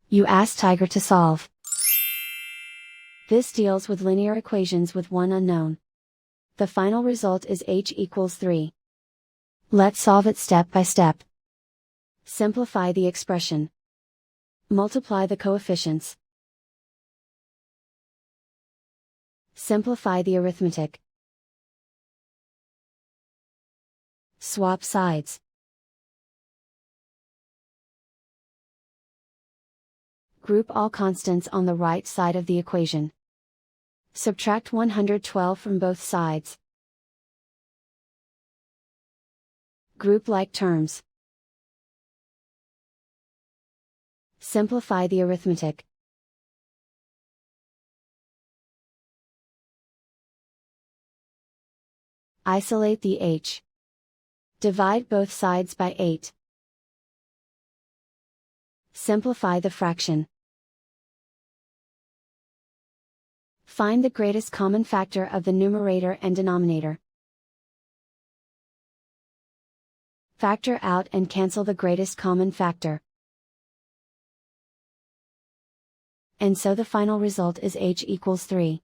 You ask Tiger to solve. This deals with linear equations with one unknown. The final result is h equals 3. Let's solve it step by step. Simplify the expression. Multiply the coefficients. Simplify the arithmetic. Swap sides. Group all constants on the right side of the equation. Subtract 112 from both sides. Group like terms. Simplify the arithmetic. Isolate the h. Divide both sides by 8. Simplify the fraction. Find the greatest common factor of the numerator and denominator. Factor out and cancel the greatest common factor. And so the final result is h equals 3.